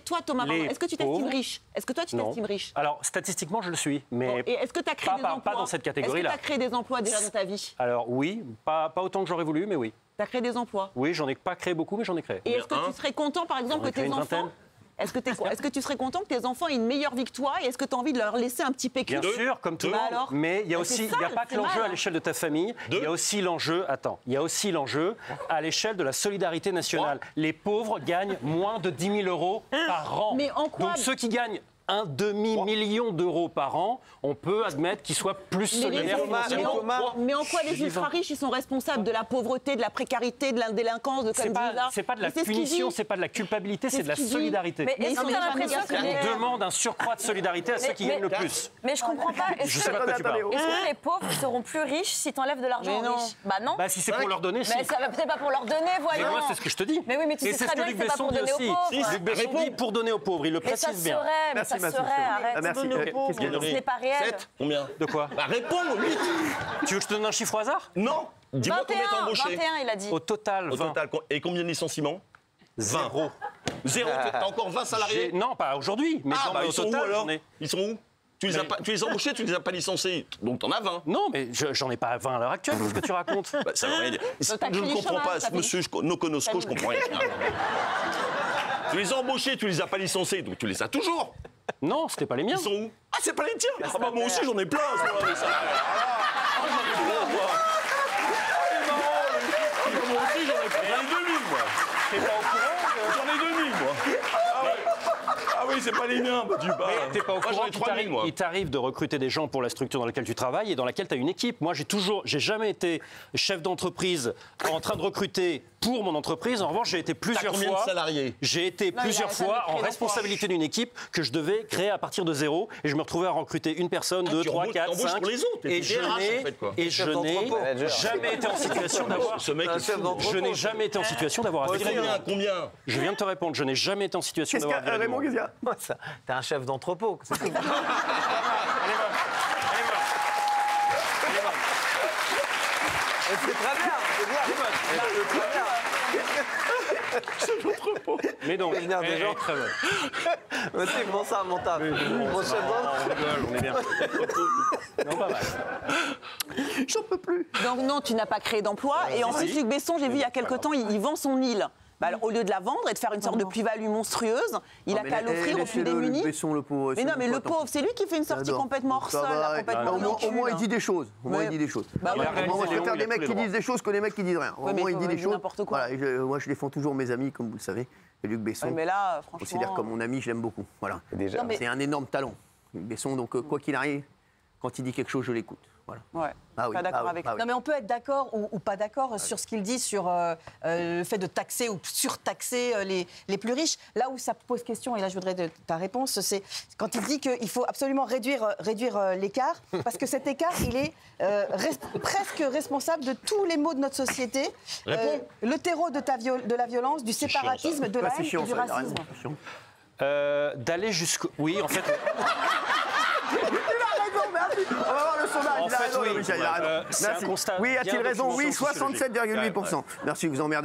Toi, Thomas, est-ce que tu t'estimes riche? Est-ce que toi, tu t'estimes riche? Alors, statistiquement, je le suis, mais bon, et est-ce que tu as créé des emplois? Pas dans cette catégorie-là. Est-ce que tu as créé des emplois déjà dans ta vie? Alors oui, pas autant que j'aurais voulu, mais oui. Tu as créé des emplois? Oui, j'en ai pas créé beaucoup, mais j'en ai créé. Et est-ce que tu serais content, par exemple, que tes enfants... Est-ce que tu serais content que tes enfants aient une meilleure vie que toi? Et est-ce que tu as envie de leur laisser un petit pécule? Bien sûr, comme tout le monde. Mais il y a aussi, il n'y a pas que l'enjeu à l'échelle de ta famille. Il y a aussi l'enjeu, il y a aussi l'enjeu à l'échelle de la solidarité nationale. Les pauvres gagnent moins de 10 000 euros par an. Mais en quoi? Donc ceux qui gagnent un demi-million d'euros par an, on peut admettre qu'ils soient plus solidaires financièrement. Mais en quoi les ultra-riches, ils sont responsables de la pauvreté, de la précarité, de la délinquance, de comme disent? C'est pas de la punition, c'est pas de la culpabilité, c'est de la solidarité. Mais est-ce que tu as l'impression que on demande un surcroît de solidarité à ceux qui gagnent le plus? Mais je comprends pas. Est-ce que les pauvres seront plus riches si tu enlèves de l'argent aux riches? Bah non. Bah si c'est pour leur donner, si. Mais ça va peut-être pas pour leur donner, voyons. Mais moi, c'est ce que je te dis. Mais oui, mais tu sais très bien que c'est pas pour donner aux pauvres. Luc Besson dit pour donner aux pauvres, il le précise bien. Ça serait, arrête. Ce n'est pas réel. 7 Combien? De quoi? Bah réponds, 8. Tu veux que je te donne un chiffre au hasard? Non. Dis-moi combien t'as embauché. 21, il a dit. Au total, 20. Au total, et combien de licenciements? 0. 0, t'as encore 20 salariés? Non, pas aujourd'hui, mais ils sont où alors? Ils sont où? Tu les as embauchés, tu les as pas licenciés. Donc t'en as 20. Non, mais j'en ai pas 20 à l'heure actuelle, qu'est-ce que tu racontes? Bah, ça veut rien dire. Je ne comprends pas, monsieur Nokonosko, je comprends rien. Tu les as embauchés, tu les as pas licenciés, donc tu les as toujours. Non, c'était pas les miens. Ils sont où? Ah, c'est pas les tiens. Ah bah moi aussi j'en ai plein. Moi aussi j'en ai plein. J'en ai 2000 moi. T'es pas au courant? J'en ai 2000 moi. Ah oui, c'est pas les miens. Bah, t'es pas au courant, 3000 moi. Il t'arrive de recruter des gens pour la structure dans laquelle tu travailles et dans laquelle tu as une équipe. Moi, j'ai jamais été chef d'entreprise en train de recruter pour mon entreprise. En revanche, j'ai été plusieurs fois. Combien de salariés? J'ai été plusieurs fois en responsabilité d'une équipe que je devais créer à partir de zéro et je me retrouvais à recruter une personne, 2, 3, 4, 5. Pour les autres. Et je n'ai jamais été en situation d'avoir. Je n'ai jamais été en situation d'avoir à virer. Combien? Je viens de te répondre. Je n'ai jamais été en situation d'avoir à virer. T'es un chef d'entrepôt. C'est tout. C'est très bien. Chef d'entrepôt. Mais donc, des gens très bonne. C'est bon ça, mon taf. Mon chef d'entrepôt. On est bien. Non, pas mal. J'en peux plus. Donc non, tu n'as pas créé d'emploi. Et en plus, Luc Besson, j'ai vu il y a quelque temps, il vend son île. Bah, alors, au lieu de la vendre et de faire une sorte de plus-value monstrueuse, il a qu'à l'offrir aux plus démunis. Mais non, mais le pauvre, c'est lui qui fait une sortie complètement hors sol. Au moins, il dit des choses. Moi, je préfère des mecs qui disent des choses que des mecs qui disent rien. Au moins, il dit des choses. Moi, je défends toujours mes amis, comme vous le savez. Et Luc Besson, mais là, franchement, je considère comme mon ami, je l'aime beaucoup. Voilà. C'est un énorme talent. Luc Besson, donc quoi qu'il arrive, quand il dit quelque chose, je l'écoute. Voilà. Ouais. Pas d'accord avec lui. Non, mais on peut être d'accord ou pas d'accord sur ce qu'il dit sur le fait de taxer ou surtaxer les plus riches. Là où ça pose question, et là je voudrais ta réponse, c'est quand il dit qu'il faut absolument réduire l'écart, parce que cet écart, il est presque responsable de tous les maux de notre société. Le terreau de la violence, du séparatisme, de la haine et du racisme. D'aller jusqu'au... Oui, en fait... On va voir le sondage. En fait, oui. C'est un constat. Oui, a-t-il raison? Oui, 67,8%. Merci, vous emmerdez.